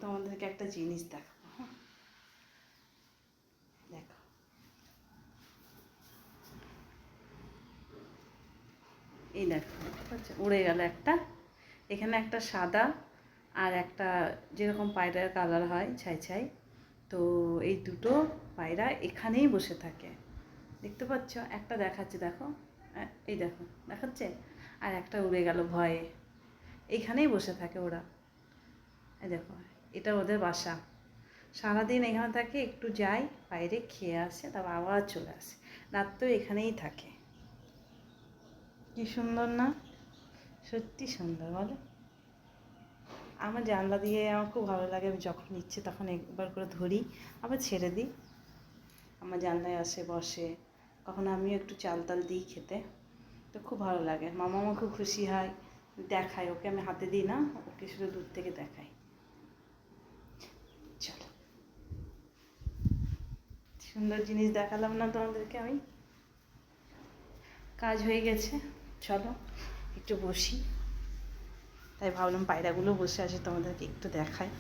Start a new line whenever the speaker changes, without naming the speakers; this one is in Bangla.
তোমাদেরকে একটা জিনিস দেখাবো। হ্যাঁ, দেখো, এই দেখো, উড়ে গেল একটা। এখানে একটা সাদা আর একটা যেরকম পায়রার কালার হয় ছাই ছাই, তো এই দুটো পায়রা এখানেই বসে থাকে, দেখতে পাচ্ছ? একটা দেখাচ্ছে, দেখো, এই দেখো দেখাচ্ছে, আর একটা উড়ে গেল ভয়ে। এইখানেই বসে থাকে ওরা, এই দেখো, এটা ওদের বাসা। সারাদিন এখানে থাকে, একটু যায় বাইরে, খেয়ে আসে, তারপর আবার চলে আসে, রাত্রেও এখানেই থাকে। কি সুন্দর না? সত্যি সুন্দর, বলো? আমার জানলা দিয়ে আমার খুব ভালো লাগে, আমি যখন ইচ্ছে তখন একবার করে ধরি, আবার ছেড়ে দিই। আমার জানলায় আসে, বসে, কখনো আমিও একটু চাল টাল দিই খেতে, তো খুব ভালো লাগে। মামা আমার খুব খুশি হয়, দেখায়, ওকে আমি হাতে দিই না, ওকে শুধু দূর থেকে দেখাই। চলো, সুন্দর জিনিস দেখালাম না তোমাদেরকে আমি? কাজ হয়ে গেছে, চলো একটু বসি, তাই ভাবলাম পায়রাগুলো বসে আছে তোমাদেরকে একটু দেখাই।